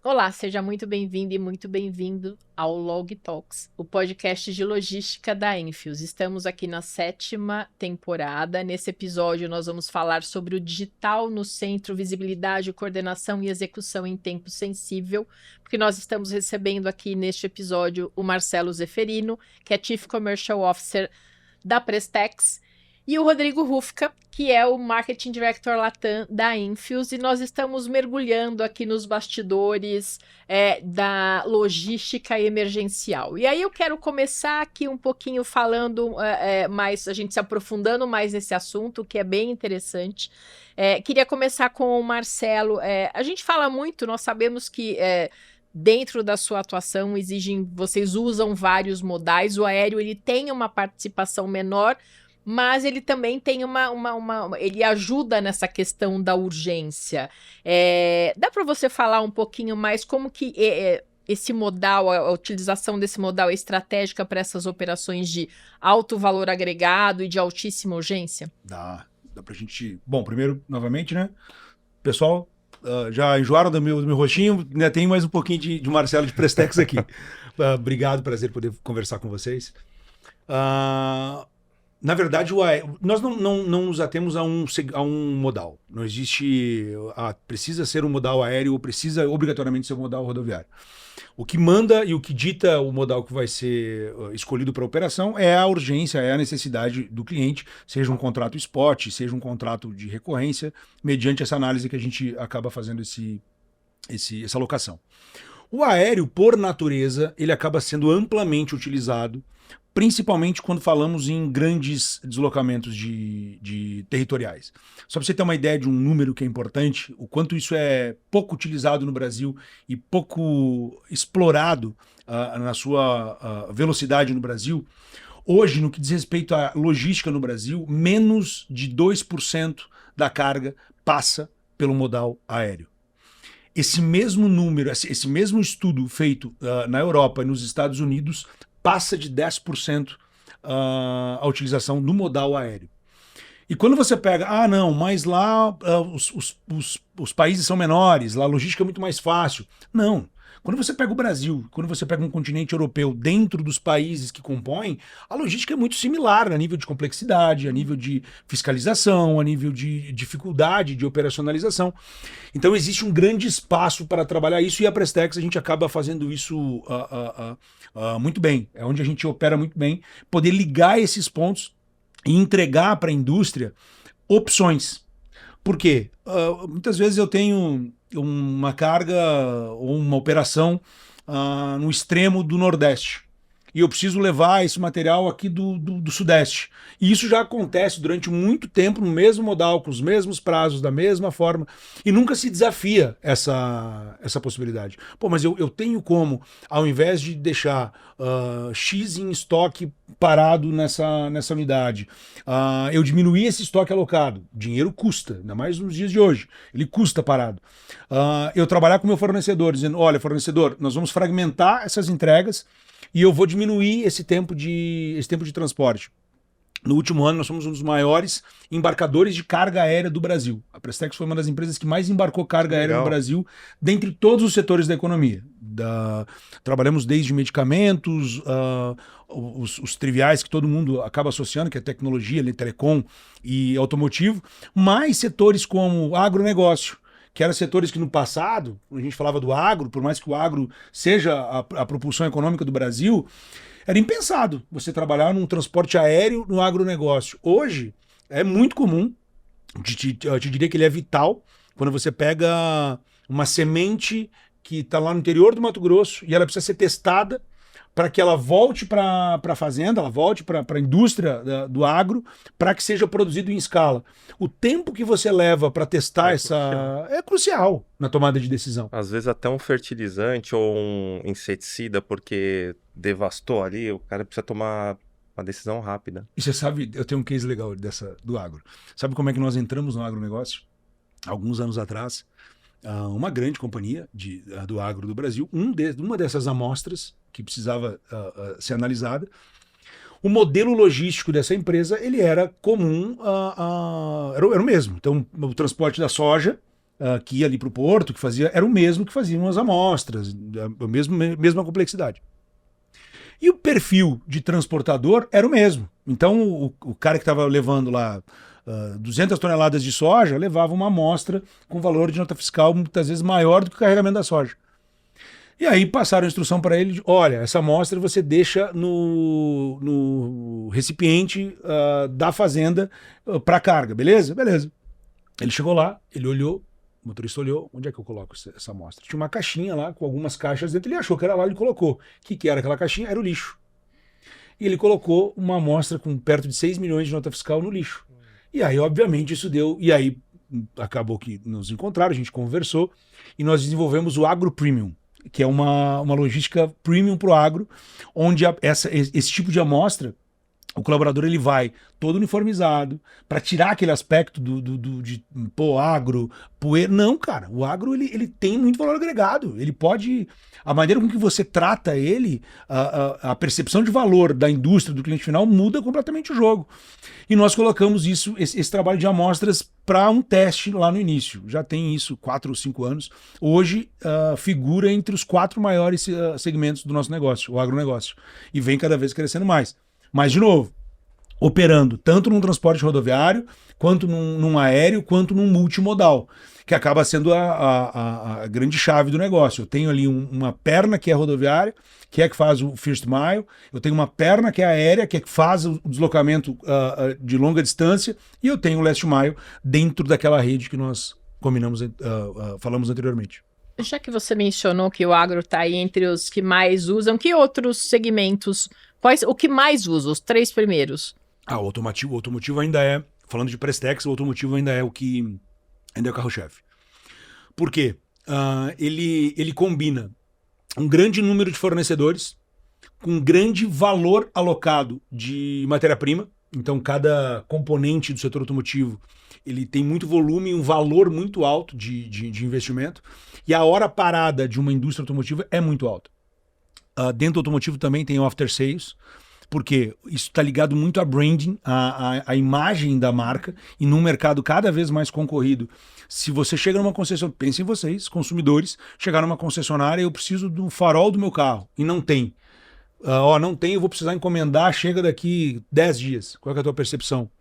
Olá, seja muito bem-vindo e muito bem-vindo ao Log Talks, o podcast de logística da Enfios. Estamos aqui na 7ª temporada. Nesse episódio, nós vamos falar sobre o digital no centro, visibilidade, coordenação e execução em tempo sensível, porque nós estamos recebendo aqui neste episódio o Marcelo Zeferino, que é Chief Commercial Officer da Prestex, e o Rodrigo Rufka, que é o Marketing Director Latam da Enfios, e nós estamos mergulhando aqui nos bastidores da logística emergencial. E aí eu quero começar aqui um pouquinho falando mais, a gente se aprofundando mais nesse assunto, que é bem interessante. Queria começar com o Marcelo. A gente fala muito, nós sabemos que dentro da sua atuação vocês usam vários modais, o aéreo ele tem uma participação menor, mas ele também tem ele ajuda nessa questão da urgência. Dá para você falar um pouquinho mais como que esse modal, a utilização desse modal é estratégica para essas operações de alto valor agregado e de altíssima urgência? Dá pra gente... Bom, primeiro, novamente, né? Pessoal, já enjoaram do meu rostinho, né? Tem mais um pouquinho de Marcelo de Prestex aqui. Obrigado, prazer poder conversar com vocês. Na verdade, nós não nos atemos a um modal. Não existe... precisa ser um modal aéreo ou precisa obrigatoriamente ser um modal rodoviário. O que manda e o que dita o modal que vai ser escolhido para a operação é a urgência, é a necessidade do cliente, seja um contrato spot, seja um contrato de recorrência, mediante essa análise que a gente acaba fazendo essa alocação. O aéreo, por natureza, ele acaba sendo amplamente utilizado, principalmente quando falamos em grandes deslocamentos de territoriais. Só para você ter uma ideia de um número que é importante, o quanto isso é pouco utilizado no Brasil e pouco explorado na sua velocidade no Brasil, hoje, no que diz respeito à logística no Brasil, menos de 2% da carga passa pelo modal aéreo. Esse mesmo número, esse mesmo estudo feito na Europa e nos Estados Unidos passa de 10% a utilização do modal aéreo. E quando você pega, não, mas lá os países são menores, lá a logística é muito mais fácil. Não. Quando você pega o Brasil, quando você pega um continente europeu dentro dos países que compõem, a logística é muito similar a nível de complexidade, a nível de fiscalização, a nível de dificuldade de operacionalização. Então existe um grande espaço para trabalhar isso e a Prestex a gente acaba fazendo isso muito bem. É onde a gente opera muito bem, poder ligar esses pontos e entregar para a indústria opções. Por quê? Muitas vezes eu tenho uma carga ou uma operação no extremo do Nordeste. E eu preciso levar esse material aqui do Sudeste. E isso já acontece durante muito tempo no mesmo modal, com os mesmos prazos, da mesma forma. E nunca se desafia essa possibilidade. Pô, mas eu tenho como, ao invés de deixar X em estoque parado nessa unidade, eu diminuir esse estoque alocado. Dinheiro custa, ainda mais nos dias de hoje. Ele custa parado. Eu trabalhar com o meu fornecedor, dizendo, olha, fornecedor, nós vamos fragmentar essas entregas e eu vou diminuir esse tempo de transporte. No último ano, nós somos um dos maiores embarcadores de carga aérea do Brasil. A Prestex foi uma das empresas que mais embarcou carga aérea no Brasil, dentre todos os setores da economia. Trabalhamos desde medicamentos, os triviais que todo mundo acaba associando, que é tecnologia, telecom e automotivo, mais setores como agronegócio, que eram setores que no passado, a gente falava do agro, por mais que o agro seja a propulsão econômica do Brasil, era impensado você trabalhar num transporte aéreo no agronegócio. Hoje é muito comum, eu te diria que ele é vital, quando você pega uma semente que está lá no interior do Mato Grosso e ela precisa ser testada para que ela volte para a fazenda, ela volte para a indústria do agro, para que seja produzido em escala. O tempo que você leva para testar é crucial na tomada de decisão. Às vezes até um fertilizante ou um inseticida, porque devastou ali, o cara precisa tomar uma decisão rápida. E você sabe, eu tenho um case legal do agro. Sabe como é que nós entramos no agronegócio? Alguns anos atrás, uma grande companhia do agro do Brasil, uma dessas amostras que precisava ser analisada, o modelo logístico dessa empresa ele era comum, era o mesmo. Então, o transporte da soja, que ia ali para o porto, que fazia, era o mesmo que faziam as amostras, a mesma complexidade. E o perfil de transportador era o mesmo. Então, o cara que estava levando lá 200 toneladas de soja levava uma amostra com valor de nota fiscal muitas vezes maior do que o carregamento da soja. E aí passaram a instrução para ele de, olha, essa amostra você deixa no recipiente da fazenda para carga, beleza? Beleza. Ele chegou lá, ele olhou, o motorista olhou, onde é que eu coloco essa amostra? Tinha uma caixinha lá com algumas caixas dentro, ele achou que era lá, ele colocou. O que era aquela caixinha? Era o lixo. E ele colocou uma amostra com perto de 6 milhões de nota fiscal no lixo. E aí, obviamente, isso deu... E aí, acabou que nos encontraram, a gente conversou, e nós desenvolvemos o Agro Premium, que é uma logística premium para o agro, onde esse tipo de amostra, o colaborador ele vai todo uniformizado para tirar aquele aspecto de agro, poeira. Não, cara, o agro ele tem muito valor agregado. Ele pode... A maneira com que você trata ele, a percepção de valor da indústria, do cliente final, muda completamente o jogo. E nós colocamos esse trabalho de amostras para um teste lá no início. Já tem isso 4 ou 5 anos. Hoje figura entre os 4 maiores segmentos do nosso negócio, o agronegócio. E vem cada vez crescendo mais. Mas, de novo, operando tanto num transporte rodoviário, quanto num aéreo, quanto num multimodal, que acaba sendo a grande chave do negócio. Eu tenho ali uma perna que é rodoviária, que é que faz o First Mile, eu tenho uma perna que é aérea, que é que faz o deslocamento de longa distância, e eu tenho o Last Mile dentro daquela rede que nós falamos anteriormente. Já que você mencionou que o agro está aí entre os que mais usam, que outros segmentos, o que mais usa, os 3 primeiros? O automotivo ainda é, falando de Prestex, o automotivo ainda é o carro-chefe. Por quê? Ele combina um grande número de fornecedores com um grande valor alocado de matéria-prima. Então, cada componente do setor automotivo ele tem muito volume e um valor muito alto de investimento. E a hora parada de uma indústria automotiva é muito alta. Dentro do automotivo também tem o after sales, porque isso está ligado muito a branding, a imagem da marca, e num mercado cada vez mais concorrido. Se você chega numa concessionária, pensem em vocês, consumidores, chegar numa concessionária, eu preciso do farol do meu carro, e não tem. Não tem, eu vou precisar encomendar, chega daqui 10 dias. Qual é a tua percepção?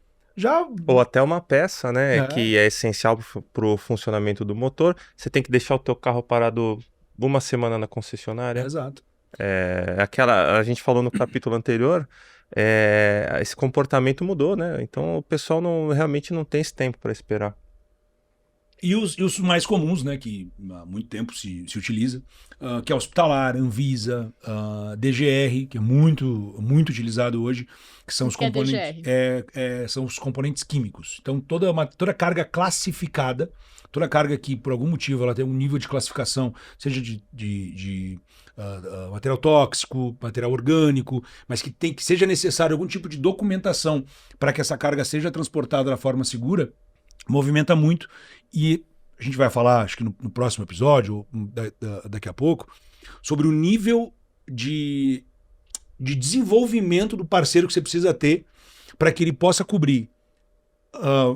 Ou até uma peça, né, que é essencial para o funcionamento do motor, você tem que deixar o teu carro parado 1 semana na concessionária. Exato. A gente falou no capítulo anterior, esse comportamento mudou, né? Então o pessoal realmente não tem esse tempo para esperar. E os mais comuns, né, que há muito tempo se utiliza, que é hospitalar, Anvisa, DGR, que é muito, muito utilizado hoje, que são os componentes, são os componentes químicos. Então toda carga classificada, toda carga que por algum motivo ela tem um nível de classificação, seja de material tóxico, material orgânico, mas que seja necessário algum tipo de documentação para que essa carga seja transportada da forma segura, movimenta muito. E a gente vai falar, acho que no próximo episódio, ou daqui a pouco, sobre o nível de desenvolvimento do parceiro que você precisa ter para que ele possa cobrir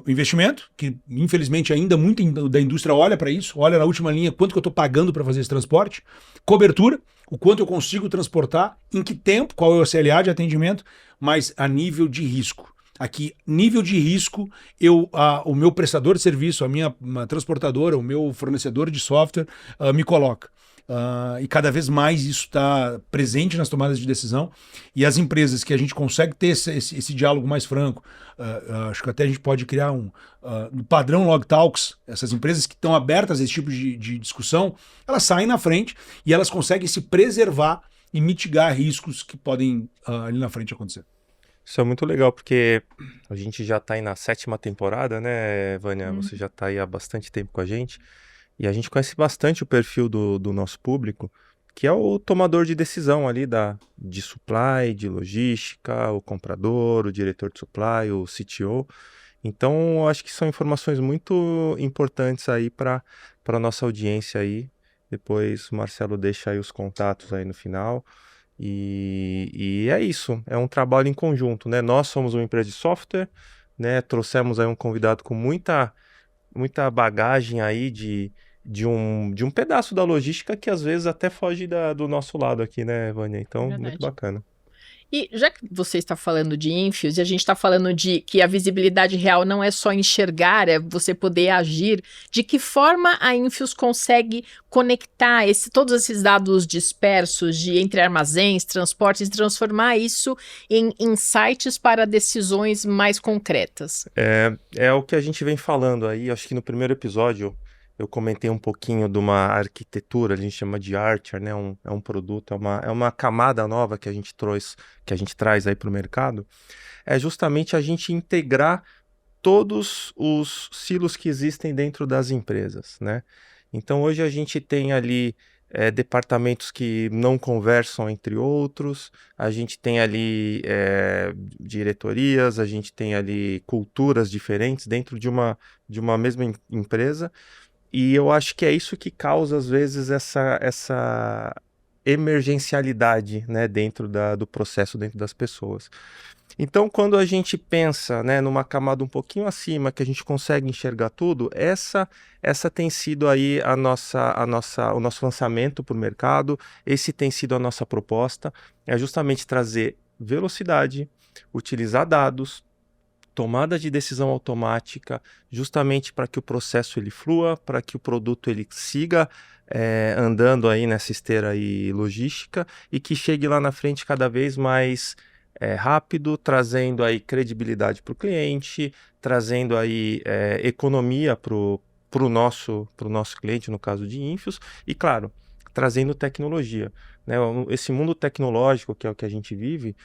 investimento, que infelizmente ainda muito da indústria olha para isso, olha na última linha quanto que eu estou pagando para fazer esse transporte, cobertura, o quanto eu consigo transportar, em que tempo, qual é o CLA de atendimento, mas a nível de risco. Aqui, nível de risco, o meu prestador de serviço, a minha transportadora, o meu fornecedor de software me coloca. E cada vez mais isso está presente nas tomadas de decisão. E as empresas que a gente consegue ter esse diálogo mais franco, acho que até a gente pode criar um padrão Log Talks, essas empresas que estão abertas a esse tipo de discussão, elas saem na frente e elas conseguem se preservar e mitigar riscos que podem ali na frente acontecer. Isso é muito legal, porque a gente já está aí na 7ª temporada, né, Vânia? Você já está aí há bastante tempo com a gente. E a gente conhece bastante o perfil do nosso público, que é o tomador de decisão ali de supply, de logística, o comprador, o diretor de supply, o CTO. Então, eu acho que são informações muito importantes aí para a nossa audiência aí. Depois o Marcelo deixa aí os contatos aí no final. E é isso, é um trabalho em conjunto, né? Nós somos uma empresa de software, né? Trouxemos aí um convidado com muita bagagem aí de um pedaço da logística que às vezes até foge do nosso lado aqui, né, Vânia? Então, muito Verdade. bacana. E já que você está falando de Infios e a gente está falando de que a visibilidade real não é só enxergar, é você poder agir, de que forma a Infios consegue conectar todos esses dados dispersos entre armazéns, transportes e transformar isso em insights para decisões mais concretas? É o que a gente vem falando aí, acho que no primeiro episódio eu comentei um pouquinho de uma arquitetura, a gente chama de Archer, né? É um produto, é uma camada nova que a gente traz aí para o mercado. É justamente a gente integrar todos os silos que existem dentro das empresas, né? Então hoje a gente tem ali departamentos que não conversam entre outros, a gente tem ali diretorias, a gente tem ali culturas diferentes dentro de uma mesma empresa. E eu acho que é isso que causa, às vezes, essa emergencialidade, né, dentro do processo, dentro das pessoas. Então, quando a gente pensa, né, numa camada um pouquinho acima, que a gente consegue enxergar tudo, essa tem sido aí o nosso lançamento para o mercado, esse tem sido a nossa proposta, é justamente trazer velocidade, utilizar dados, tomada de decisão automática, justamente para que o processo ele flua, para que o produto ele siga andando aí nessa esteira aí logística e que chegue lá na frente cada vez mais rápido, trazendo aí credibilidade para o cliente, trazendo aí economia para o nosso cliente, no caso de Infios, e claro, trazendo tecnologia, né? Esse mundo tecnológico que é o que a gente vive,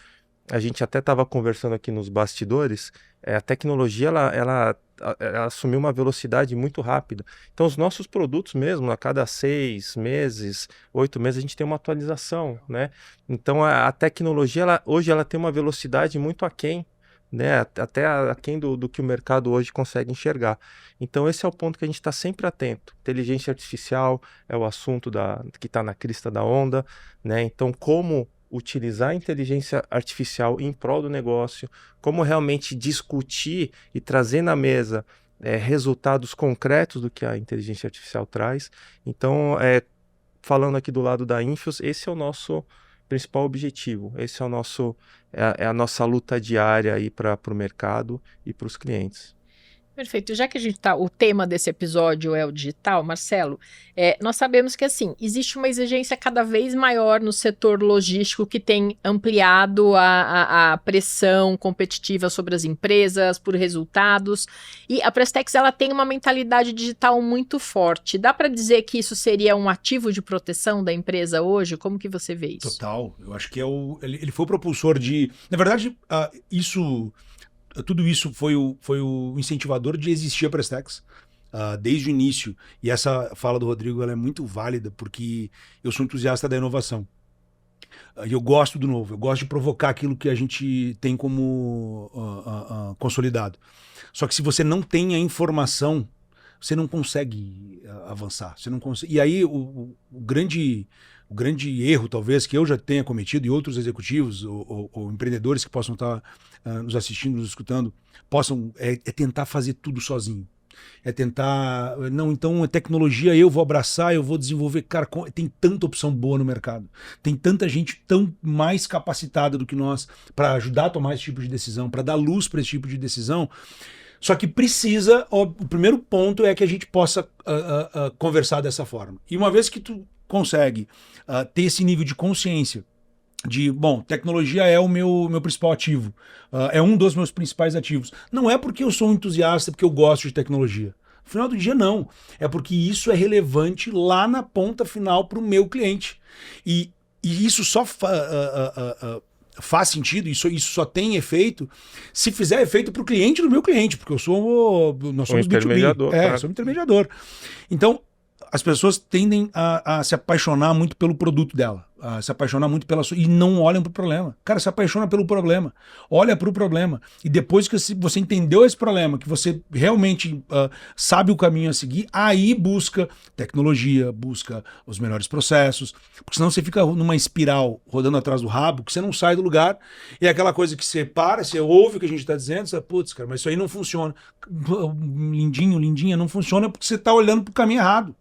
a gente até estava conversando aqui nos bastidores, a tecnologia ela assumiu uma velocidade muito rápida. Então, os nossos produtos mesmo, a cada 6 meses, 8 meses, a gente tem uma atualização, né? Então, a tecnologia, hoje, ela tem uma velocidade muito aquém, né? Até aquém do que o mercado hoje consegue enxergar. Então, esse é o ponto que a gente está sempre atento. Inteligência artificial é o assunto que está na crista da onda, né? Então, como utilizar a inteligência artificial em prol do negócio, como realmente discutir e trazer na mesa resultados concretos do que a inteligência artificial traz. Então, falando aqui do lado da Infios, esse é o nosso principal objetivo, esse é a nossa luta diária aí para o mercado e para os clientes. Perfeito. Já que o tema desse episódio é o digital, Marcelo, nós sabemos que assim existe uma exigência cada vez maior no setor logístico que tem ampliado a pressão competitiva sobre as empresas por resultados. E a Prestex ela tem uma mentalidade digital muito forte. Dá para dizer que isso seria um ativo de proteção da empresa hoje? Como que você vê isso? Total. Eu acho que ele foi o propulsor de. Na verdade, tudo isso foi o incentivador de existir a Prestex desde o início. E essa fala do Rodrigo ela é muito válida, porque eu sou entusiasta da inovação. E eu gosto do novo, eu gosto de provocar aquilo que a gente tem como consolidado. Só que se você não tem a informação, você não consegue avançar. Você não consegue. E aí o grande erro, talvez, que eu já tenha cometido e outros executivos ou empreendedores que possam estar nos assistindo, nos escutando, possam tentar fazer tudo sozinho. É tentar... Não, então a tecnologia eu vou abraçar, eu vou desenvolver. Cara, tem tanta opção boa no mercado. Tem tanta gente tão mais capacitada do que nós para ajudar a tomar esse tipo de decisão, para dar luz para esse tipo de decisão. Só que precisa... O primeiro ponto é que a gente possa conversar dessa forma. E uma vez que tu consegue ter esse nível de consciência de, bom, tecnologia é o meu principal ativo, é um dos meus principais ativos. Não é porque eu sou um entusiasta, porque eu gosto de tecnologia. No final do dia, não. É porque isso é relevante lá na ponta final para o meu cliente. E isso só faz sentido, isso só tem efeito se fizer efeito para o cliente do meu cliente, porque nós somos B2B. Claro. Sou um intermediador. Então, as pessoas tendem a se apaixonar muito pelo produto dela. se apaixonar muito pela e não olham para o problema. Cara, se apaixona pelo problema. Olha para o problema. E depois que você entendeu esse problema, que você realmente sabe o caminho a seguir, aí busca tecnologia, busca os melhores processos. Porque senão você fica numa espiral rodando atrás do rabo, que você não sai do lugar. E é aquela coisa que você para, você ouve o que a gente está dizendo, você putz, cara, mas isso aí não funciona. Lindinho, lindinha, não funciona porque você está olhando para o caminho errado.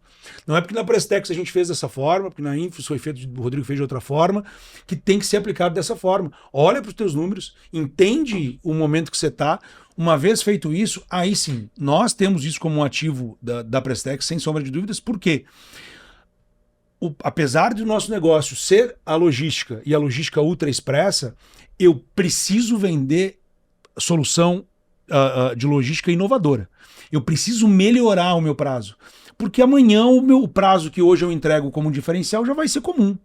Não é porque na Prestex a gente fez dessa forma, porque na Infos foi feito, o Rodrigo fez de outra forma, que tem que ser aplicado dessa forma. Olha para os teus números, entende o momento que você está. Uma vez feito isso, aí sim, nós temos isso como um ativo da Prestex, sem sombra de dúvidas. Por quê? Apesar do nosso negócio ser a logística e a logística ultra expressa, eu preciso vender solução de logística inovadora. Eu preciso melhorar o meu prazo. Porque amanhã o prazo que hoje eu entrego como diferencial já vai ser comum.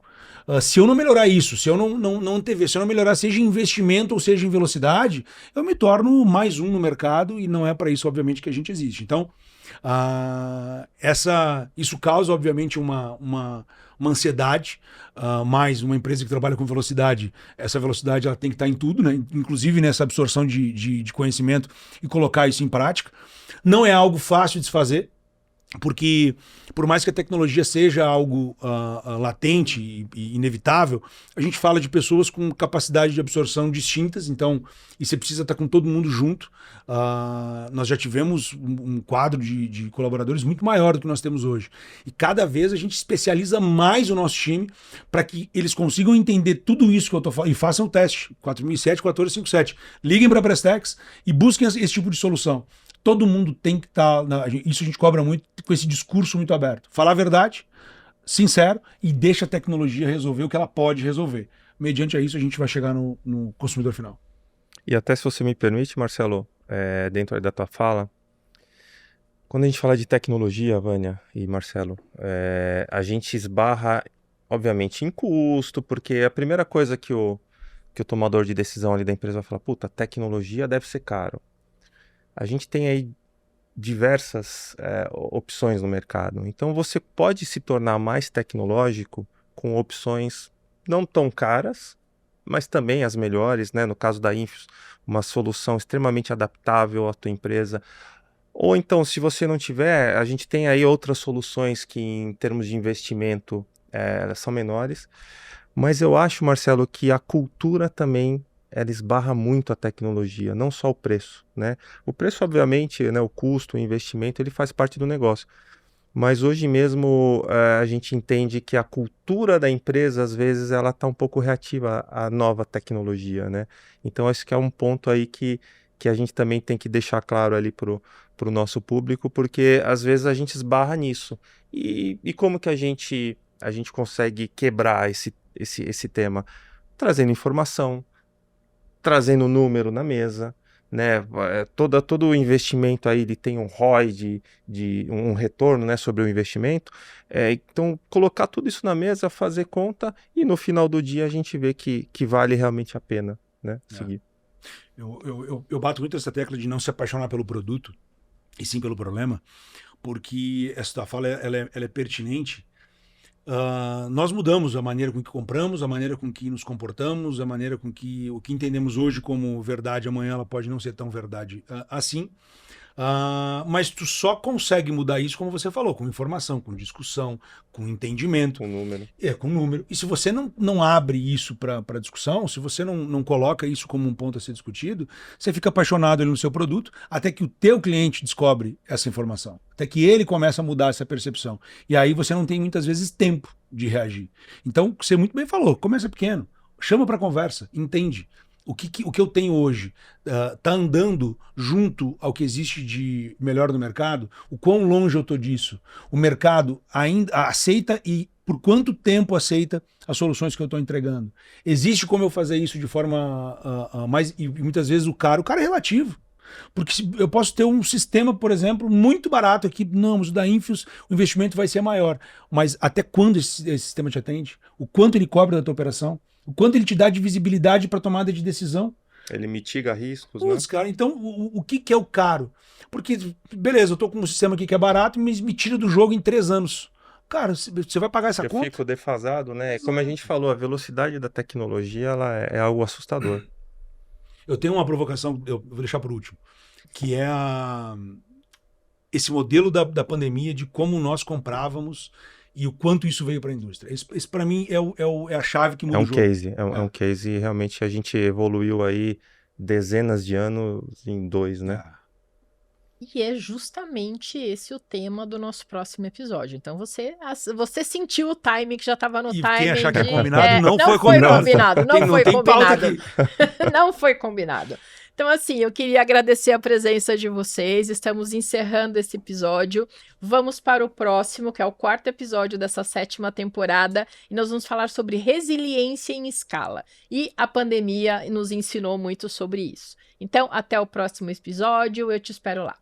Se eu não melhorar isso, se eu não antever, se eu não melhorar seja em investimento ou seja em velocidade, eu me torno mais um no mercado e não é para isso, obviamente, que a gente existe. Então, isso causa, obviamente, uma ansiedade, mas uma empresa que trabalha com velocidade, essa velocidade ela tem que estar em tudo, né? Inclusive nessa absorção de conhecimento e colocar isso em prática. Não é algo fácil de se fazer, porque por mais que a tecnologia seja algo latente e inevitável, a gente fala de pessoas com capacidade de absorção distintas, então, e você precisa estar com todo mundo junto. Nós já tivemos um quadro de colaboradores muito maior do que nós temos hoje. E cada vez a gente especializa mais o nosso time para que eles consigam entender tudo isso que eu estou falando e façam o teste. 4007, 1457. Liguem para a Prestex e busquem esse tipo de solução. Todo mundo tem que estar... Isso a gente cobra muito com esse discurso muito aberto. Falar a verdade, sincero, e deixa a tecnologia resolver o que ela pode resolver. Mediante a isso, a gente vai chegar no consumidor final. E até se você me permite, Marcelo, dentro da tua fala, quando a gente fala de tecnologia, Vânia e Marcelo, a gente esbarra, obviamente, em custo, porque a primeira coisa que o tomador de decisão ali da empresa vai falar, puta, tecnologia deve ser caro. A gente tem aí diversas opções no mercado. Então você pode se tornar mais tecnológico com opções não tão caras, mas também as melhores, né? No caso da Infos, uma solução extremamente adaptável à tua empresa. Ou então, se você não tiver, a gente tem aí outras soluções que em termos de investimento elas são menores. Mas eu acho, Marcelo, que a cultura também ela esbarra muito a tecnologia, não só o preço, né? O preço, obviamente, né, o custo, o investimento, ele faz parte do negócio. Mas hoje mesmo a gente entende que a cultura da empresa, às vezes, ela está um pouco reativa à nova tecnologia, né? Então, acho que é um ponto aí que a gente também tem que deixar claro ali para o nosso público, porque às vezes a gente esbarra nisso. E como que a gente consegue quebrar esse tema? Trazendo informação, trazendo número na mesa, né? Todo o investimento aí ele tem um ROI de um retorno, né, sobre o investimento. Então, colocar tudo isso na mesa, fazer conta e no final do dia a gente vê que vale realmente a pena, né, seguir. Eu bato muito essa tecla de não se apaixonar pelo produto e sim pelo problema, porque essa tua fala ela é pertinente. Nós mudamos a maneira com que compramos, a maneira com que nos comportamos, a maneira com que o que entendemos hoje como verdade, amanhã ela pode não ser tão verdade assim. Mas tu só consegue mudar isso, como você falou, com informação, com discussão, com entendimento. Com número. Com número. E se você não abre isso para discussão, se você não coloca isso como um ponto a ser discutido, você fica apaixonado ali no seu produto, até que o teu cliente descobre essa informação, até que ele começa a mudar essa percepção. E aí você não tem muitas vezes tempo de reagir. Então, você muito bem falou, começa pequeno, chama para conversa, entende. O que eu tenho hoje está andando junto ao que existe de melhor no mercado? O quão longe eu estou disso? O mercado ainda aceita e por quanto tempo aceita as soluções que eu estou entregando? Existe como eu fazer isso de forma mais... E muitas vezes o cara é relativo. Porque eu posso ter um sistema, por exemplo, muito barato aqui, não, mas o da Infos, o investimento vai ser maior. Mas até quando esse sistema te atende? O quanto ele cobra da tua operação? O quanto ele te dá de visibilidade para tomada de decisão? Ele mitiga riscos, né? Cara, então, o que é o caro? Porque, beleza, eu estou com um sistema aqui que é barato, mas me tira do jogo em 3 anos. Cara, você vai pagar essa Eu conta? fico defasado, né? Como a gente falou, a velocidade da tecnologia, ela é algo assustador. Eu tenho uma provocação, eu vou deixar por último, que é esse modelo da pandemia de como nós comprávamos e o quanto isso veio para a indústria. Isso para mim é a chave que muda É um o jogo. case, é um case e realmente a gente evoluiu aí dezenas de anos em 2, né? É. E é justamente esse o tema do nosso próximo episódio. Então você sentiu o timing que já estava no E timing quem achar que é de... combinado, não foi foi combinado. combinado. Não foi tem pauta combinado. aqui. Não foi combinado. Então, assim, eu queria agradecer a presença de vocês. Estamos encerrando esse episódio. Vamos para o próximo, que é o 4º episódio dessa 7ª temporada. E nós vamos falar sobre resiliência em escala. E a pandemia nos ensinou muito sobre isso. Então, até o próximo episódio. Eu te espero lá.